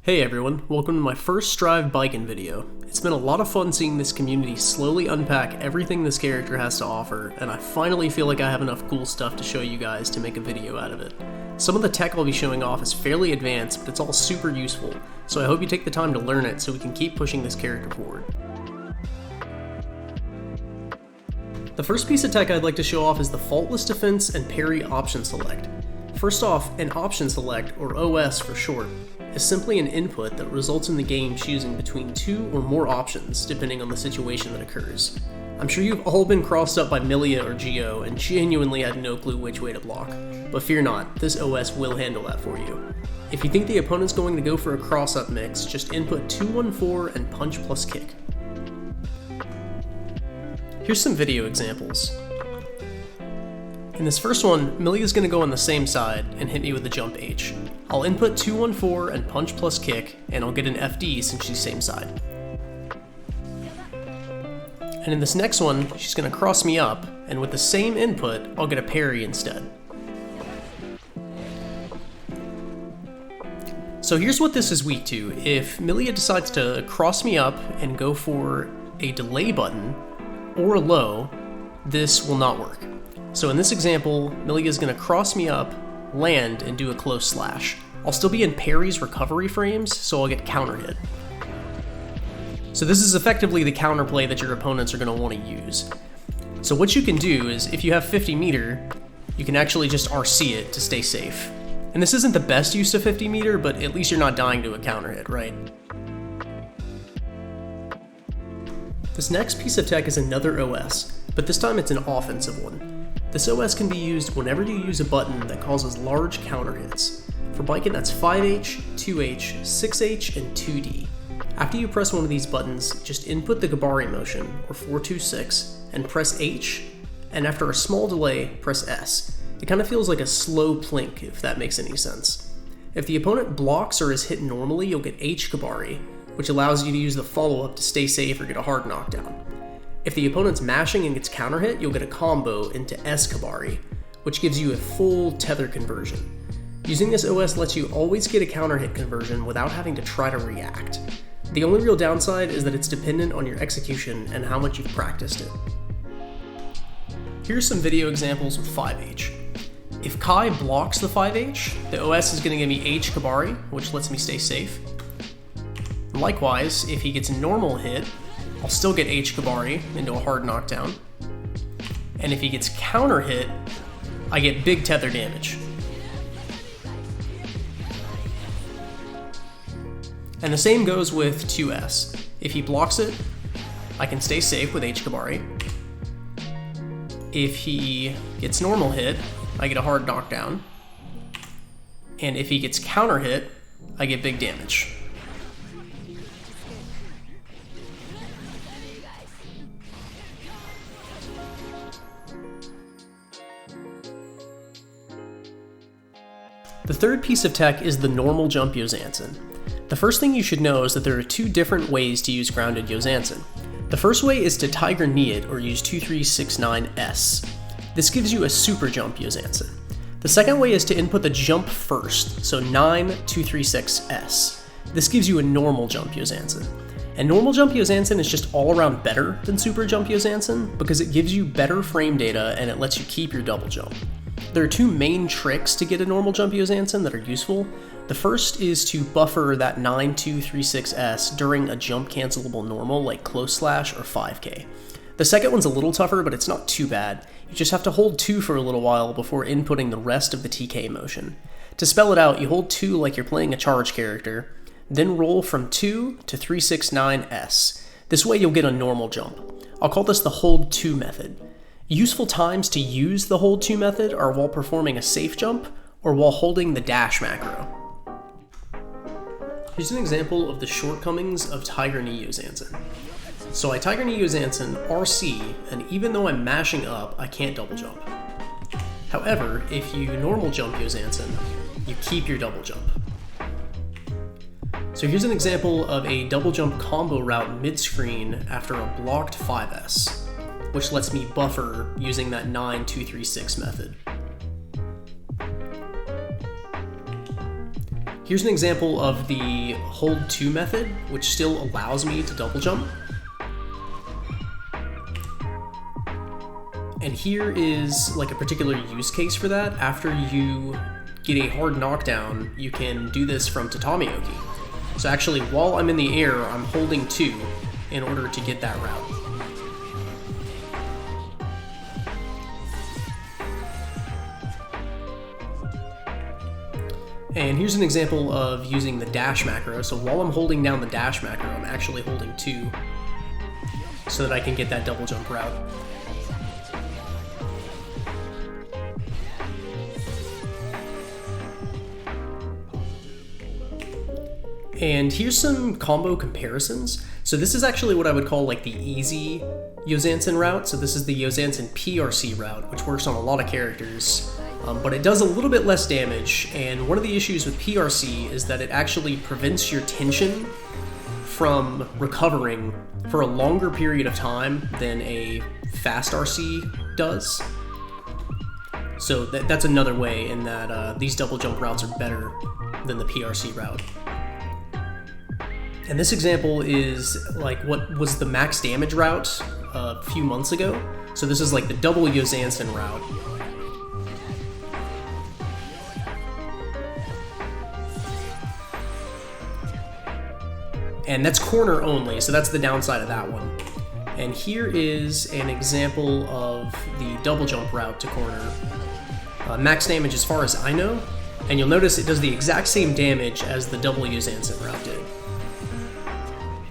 Hey everyone, welcome to my first Strive Baiken video. It's been a lot of fun seeing this community slowly unpack everything this character has to offer, and I finally feel like I have enough cool stuff to show you guys to make a video out of it. Some of the tech I'll be showing off is fairly advanced, but it's all super useful, so I hope you take the time to learn it so we can keep pushing this character forward. The first piece of tech I'd like to show off is the Faultless Defense and Parry Option Select. First off, an Option Select, or OS for short, is simply an input that results in the game choosing between two or more options depending on the situation that occurs. I'm sure you've all been crossed up by Milia or Geo and genuinely had no clue which way to block, but fear not, this OS will handle that for you. If you think the opponent's going to go for a cross-up mix, just input 2-1-4 and punch plus kick. Here's some video examples. In this first one, Milia's going to go on the same side and hit me with the jump H. I'll input 2-1-4 and punch plus kick, and I'll get an FD since she's same side. And in this next one, she's going to cross me up, and with the same input, I'll get a parry instead. So here's what this is weak to. If Milia decides to cross me up and go for a delay button, or a low, this will not work. So in this example, Milia's going to cross me up, land, and do a close slash. I'll still be in Parry's recovery frames, so I'll get counter hit. So this is effectively the counterplay that your opponents are going to want to use. So what you can do is, if you have 50 meter, you can actually just RC it to stay safe. And this isn't the best use of 50 meter, but at least you're not dying to a counter hit, right? This next piece of tech is another OS, but this time it's an offensive one. This OS can be used whenever you use a button that causes large counter hits. For Baiken, that's 5H, 2H, 6H, and 2D. After you press one of these buttons, just input the Kabari motion, or 426, and press H, and after a small delay, press S. It kind of feels like a slow plink, if that makes any sense. If the opponent blocks or is hit normally, you'll get H Kabari, which allows you to use the follow-up to stay safe or get a hard knockdown. If the opponent's mashing and gets counter hit, you'll get a combo into S Kabari, which gives you a full tether conversion. Using this OS lets you always get a counter hit conversion without having to try to react. The only real downside is that it's dependent on your execution and how much you've practiced it. Here's some video examples with 5H. If Kai blocks the 5H, the OS is going to give me H Kabari, which lets me stay safe. Likewise, if he gets a normal hit, I'll still get H Kabari into a hard knockdown. And if he gets counter hit, I get big tether damage. And the same goes with 2S. If he blocks it, I can stay safe with H Kabari. If he gets normal hit, I get a hard knockdown. And if he gets counter hit, I get big damage. The third piece of tech is the normal jump Youzansen. The first thing you should know is that there are two different ways to use grounded Youzansen. The first way is to tiger knee it or use 2369S. This gives you a super jump Youzansen. The second way is to input the jump first, so 9236S. This gives you a normal jump Youzansen. And normal jump Youzansen is just all around better than super jump Youzansen because it gives you better frame data and it lets you keep your double jump. There are two main tricks to get a normal jump Youzansen that are useful. The first is to buffer that 9236S during a jump cancelable normal like close slash or 5K. The second one's a little tougher, but it's not too bad. You just have to hold 2 for a little while before inputting the rest of the TK motion. To spell it out, you hold 2 like you're playing a charge character, then roll from 2 to 369S. This way you'll get a normal jump. I'll call this the hold 2 method. Useful times to use the hold 2 method are while performing a safe jump or while holding the dash macro. Here's an example of the shortcomings of tiger knee Youzansen. So I tiger knee Youzansen RC, and even though I'm mashing up, I can't double jump. However, if you normal jump Youzansen, you keep your double jump. So here's an example of a double jump combo route mid-screen after a blocked 5S. Which lets me buffer using that 9236 method. Here's an example of the hold 2 method, which still allows me to double jump. And here is like a particular use case for that. After you get a hard knockdown, you can do this from tatami oki. So actually, while I'm in the air, I'm holding 2 in order to get that route. And here's an example of using the dash macro. So while I'm holding down the dash macro, I'm actually holding 2 so that I can get that double jump route. And here's some combo comparisons. So this is actually what I would call like the easy Youzansen route. So this is the Youzansen PRC route, which works on a lot of characters, but it does a little bit less damage. And one of the issues with PRC is that it actually prevents your tension from recovering for a longer period of time than a fast RC does. So that's another way in that these double jump routes are better than the PRC route. And this example is like what was the max damage route a few months ago. So this is like the double Youzansen route. And that's corner only, so that's the downside of that one. And here is an example of the double jump route to corner. Max damage as far as I know, and you'll notice it does the exact same damage as the double Youzansen route did.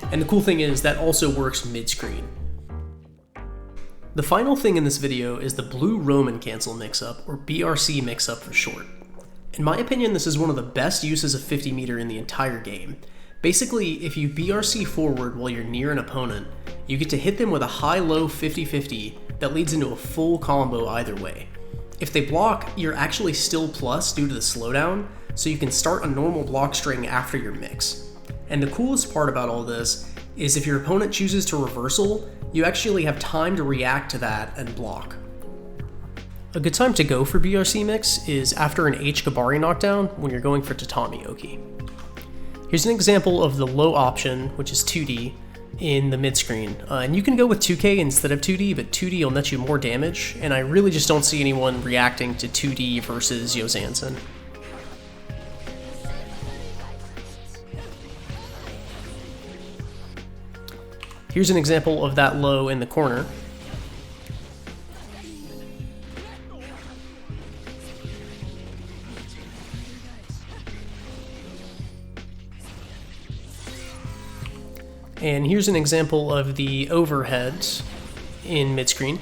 And the cool thing is that also works mid-screen. The final thing in this video is the Blue Roman Cancel Mixup, or BRC Mixup for short. In my opinion, this is one of the best uses of 50 meter in the entire game. Basically, if you BRC forward while you're near an opponent, you get to hit them with a high-low 50-50 that leads into a full combo either way. If they block, you're actually still plus due to the slowdown, so you can start a normal block string after your mix. And the coolest part about all this is if your opponent chooses to reversal, you actually have time to react to that and block. A good time to go for BRC mix is after an H Kabari knockdown when you're going for tatami oki. Here's an example of the low option, which is 2D, in the mid-screen. And you can go with 2K instead of 2D, but 2D will net you more damage, and I really just don't see anyone reacting to 2D versus Youzansen. Here's an example of that low in the corner. And here's an example of the overhead in mid-screen.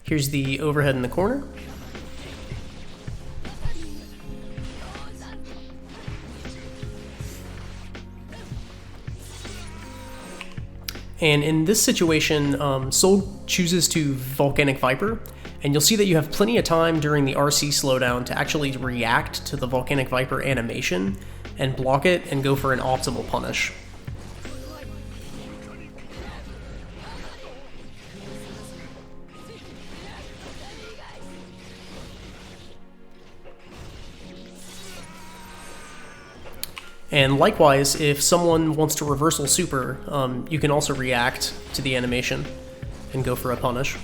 Here's the overhead in the corner. And in this situation, Soul chooses to Volcanic Viper, and you'll see that you have plenty of time during the RC slowdown to actually react to the Volcanic Viper animation and block it and go for an optimal punish. And likewise, if someone wants to reversal super, you can also react to the animation and go for a punish.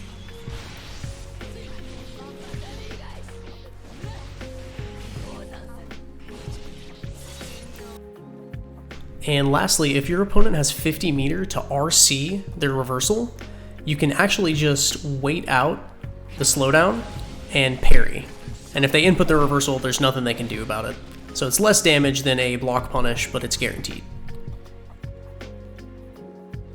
And lastly, if your opponent has 50 meter to RC their reversal, you can actually just wait out the slowdown and parry. And if they input their reversal, there's nothing they can do about it. So it's less damage than a block punish, but it's guaranteed.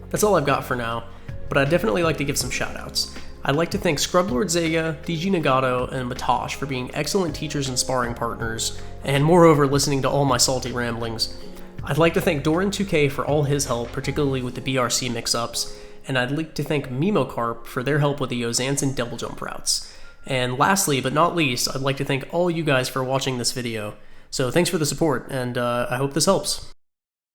That's all I've got for now, but I'd definitely like to give some shoutouts. I'd like to thank Scrublord Zega, DG Nagato, and Matosh for being excellent teachers and sparring partners, and moreover listening to all my salty ramblings. I'd like to thank Doran2K for all his help, particularly with the BRC mix-ups, and I'd like to thank Mimocarp for their help with the Youzansen double jump routes. And lastly, but not least, I'd like to thank all you guys for watching this video. So thanks for the support, and I hope this helps.